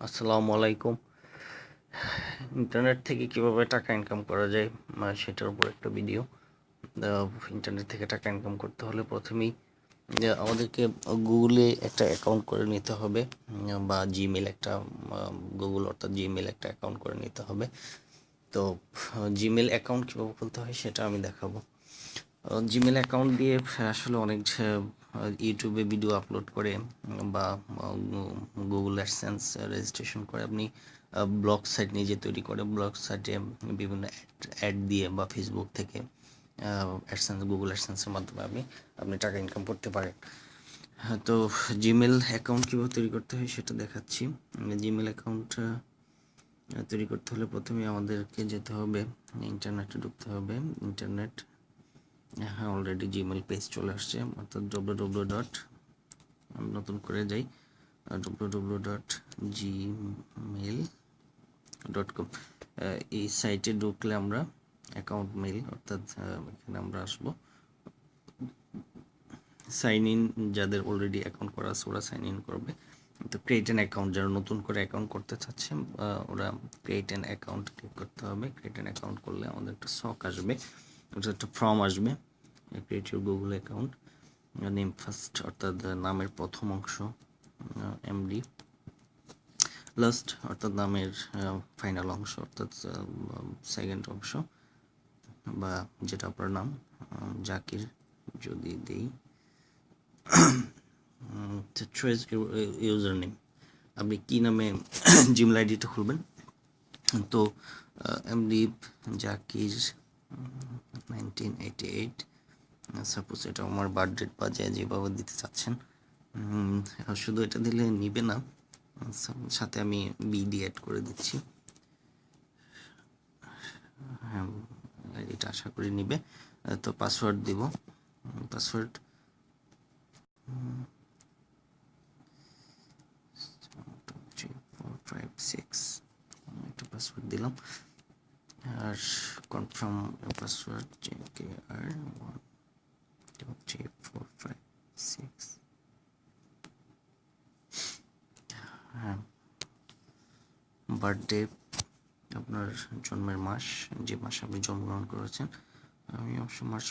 আসসালামু আলাইকুম। ইন্টারনেট থেকে কিভাবে টাকা ইনকাম করা যায় সেটার উপর একটা ভিডিও। ইন্টারনেট থেকে টাকা ইনকাম করতে হলে প্রথমেই আমাদেরকে গুগলে একটা অ্যাকাউন্ট করে নিতে হবে, বা জিমেল একটা গুগল অর্থাৎ জিমেল একটা অ্যাকাউন্ট করে নিতে হবে। তো জিমেল অ্যাকাউন্ট কীভাবে খুলতে হয় সেটা আমি দেখাবো। জিমেল অ্যাকাউন্ট দিয়ে আসলে অনেক ইউটিউবে ভিডিও আপলোড করে বা গুগল অ্যাডসেন্স রেজিস্ট্রেশন করে আপনি ব্লগ সাইট নিজে তৈরি করে ব্লগ সাইটে বিভিন্ন অ্যাড দিয়ে বা ফেসবুক থেকে অ্যাডসেন্স গুগল অ্যাডসেন্সের মাধ্যমে আপনি টাকা ইনকাম করতে পারেন। তো জিমেল অ্যাকাউন্ট কীভাবে তৈরি করতে হয় সেটা দেখাচ্ছি। জিমেল অ্যাকাউন্ট তৈরি করতে হলে প্রথমে আমাদেরকে যেতে হবে, ইন্টারনেটে ঢুকতে হবে। ইন্টারনেট, হ্যাঁ, অলরেডি জিমেল পেজ চলে আসছে, অর্থাৎ নতুন করে যাই www.gmail.com। এই সাইটে ঢুকলে আমরা অ্যাকাউন্ট মেল, অর্থাৎ এখানে আমরা আসবো। সাইন ইন, যাদের অলরেডি অ্যাকাউন্ট করা আছে ওরা সাইন ইন করবে। তো ক্রিয়েট অ্যান অ্যাকাউন্ট, যারা নতুন করে অ্যাকাউন্ট করতে চাচ্ছে ওরা ক্রিয়েট অ্যান অ্যাকাউন্ট ক্লিক করতে হবে। ক্রিয়েট অ্যান অ্যাকাউন্ট করলে আমাদের একটা শক আসবে, ওটা একটা ফর্ম আসবে, create your Google account. Name first, অর্থাৎ নামের প্রথম অংশ এমডি, লাস্ট অর্থাৎ নামের ফাইনাল অংশ অর্থাৎ সেকেন্ড অংশ, বা যেটা আপনার নাম, জাকির যদি দেই। চয়েস ইউজার নেম, আপনি কী নামে জিমেল আইডিটা খুলবেন। তো এমডি জাকির 1988, সাপোজ এটা আমার বার্থডেট বা যেভাবে দিতে চাচ্ছেন। শুধু এটা দিলে নিবে না, সাথে আমি বিডি অ্যাড করে দিচ্ছি। হ্যাঁ, এটা আশা করি নিবে। তো পাসওয়ার্ড দিব, পাসওয়ার্ড একটা পাসওয়ার্ড দিলাম, আর কনফার্ম পাসওয়ার্ড JKR 12345 হ্যাঁ, বার্থডে আপনার জন্মের মাস, যে মাসে আপনি জন্মগ্রহণ করেছেন। আমি অবশ্য মাস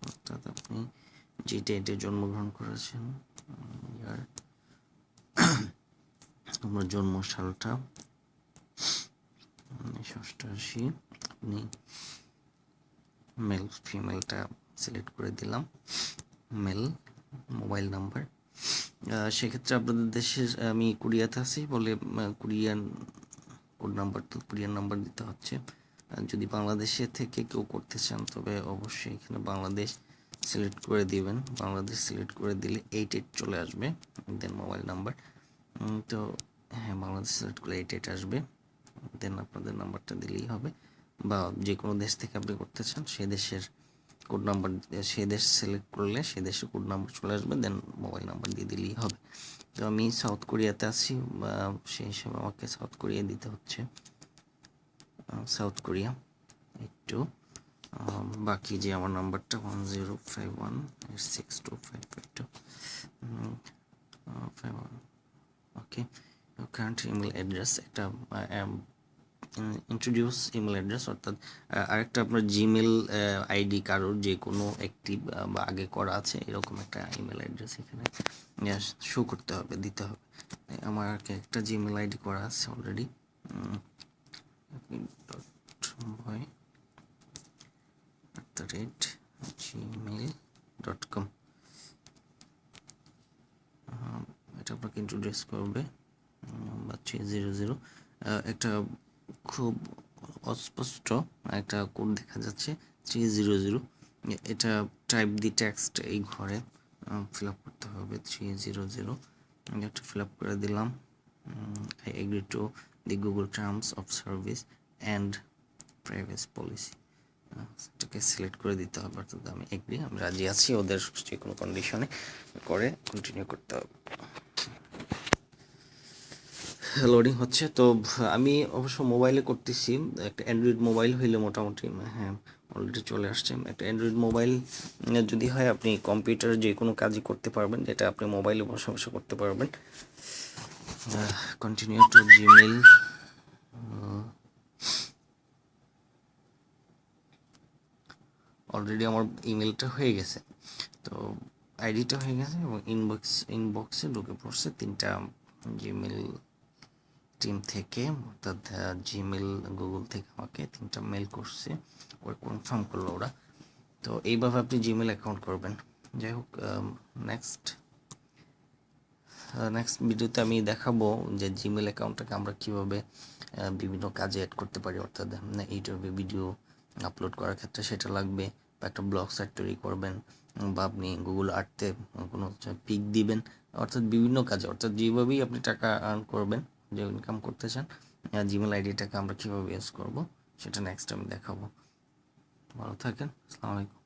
অর্থাৎ আপনি যে ডেটে জন্মগ্রহণ করেছেন, ইয়ার আপনার জন্ম সালটা 1988। আপনি মেল ফিমেলটা সিলেক্ট করে দিলাম, মেল। মোবাইল নাম্বার, সেক্ষেত্রে আপনাদের দেশের, আমি কোরিয়াতে আছি বলে কোরিয়ান কোড নাম্বার, তো কোরিয়ান নাম্বার দিতে হচ্ছে। যদি বাংলাদেশে থেকে কেউ করতে চান তবে অবশ্যই এখানে বাংলাদেশ সিলেক্ট করে দিবেন। বাংলাদেশ সিলেক্ট করে দিলে 88 চলে আসবে, দেন মোবাইল নাম্বার। তো হ্যাঁ, বাংলাদেশ সিলেক্ট করলে 88 আসবে, দেন আপনাদের নাম্বারটা দিলেই হবে। বা যে কোনো দেশ থেকে আপনি করতে চান সেই দেশের কোড নাম্বার, সেই দেশ সিলেক্ট করলে সেই দেশের কোড নাম্বার চলে আসবে, দেন মোবাইল নাম্বার দিয়ে দিলেই হবে। তো আমি সাউথ কোরিয়াতে আছি, সেই হিসাবে আমাকে সাউথ কোরিয়া দিতে হচ্ছে, সাউথ কোরিয়া। একটু বাকি যে আমার নাম্বারটা 1051625552 ওকে। কারেন্ট ইমেল অ্যাড্রেস, একটা ইন্ট্রোডিউস ইমেল অ্যাড্রেস, অর্থাৎ আরেকটা আপনার জিমেল আইডি কারোর যে কোনো অ্যাক্টিভ বা আগে করা আছে এরকম একটা ইমেল অ্যাড্রেস এখানে শো করতে হবে, দিতে হবে। আমার একটা জিমেল আইডি করা আছে অলরেডি, gmail.com। এটা আপনাকে ইন্ট্রোডিউস করবে, 300। একটা খুব অস্পষ্ট একটা কোড দেখা যাচ্ছে 300, এটা টাইপ দি টেক্সট এই ঘরে ফিল আপ করতে হবে। 300 এটা ফিল আপ করে দিলাম। I agree to the Google terms of service and privacy policy, এটাকে সিলেক্ট করে দিতে হবে, অর্থাৎ আমি এগ্রি, আমি রাজি আছি ওদের যে কোনো কন্ডিশনে করে কন্টিনিউ করতে হবে। লোডিং হচ্ছে। তো আমি অবশ্য মোবাইলে করতেছি, একটা অ্যান্ড্রয়েড মোবাইল হইলে মোটামুটি, হ্যাঁ, অলরেডি চলে আসছে। একটা অ্যান্ড্রয়েড মোবাইল যদি হয় আপনি কম্পিউটারে যে কোনো কাজই করতে পারবেন, যেটা আপনি মোবাইলে বসে বসে করতে পারবেন। Continue to Gmail. অলরেডি আমার ইমেলটা হয়ে গেছে, তো আইডিটা হয়ে গেছে এবং ইনবক্সে ঢুকে পড়ছে 3টা জিমেল টিম থেকে, অর্থাৎ জিমেল গুগল থেকে আমাকে 3টা মেল করছে, ওরা কনফার্ম করলো ওরা। তো এইভাবে আপনি জিমেল অ্যাকাউন্ট করবেন। যাই হোক, নেক্সট ভিডিওতে আমি দেখাবো যে জিমেল অ্যাকাউন্টটাকে আমরা কীভাবে বিভিন্ন কাজে অ্যাড করতে পারি, অর্থাৎ ইউটিউবে ভিডিও আপলোড করার ক্ষেত্রে সেটা লাগবে, বা একটা ব্লগ সাইট তৈরি করবেন, বা আপনি গুগল আর্টে কোনো পিক দিবেন, অর্থাৎ বিভিন্ন কাজে, অর্থাৎ যেভাবেই আপনি টাকা আর্ন করবেন, যে ইনকাম করতে চান, জিমেল আইডিটাকে আমরা কীভাবে ইউজ করবো সেটা নেক্সট আমি দেখাবো। ভালো থাকেন, আসসালামু আলাইকুম।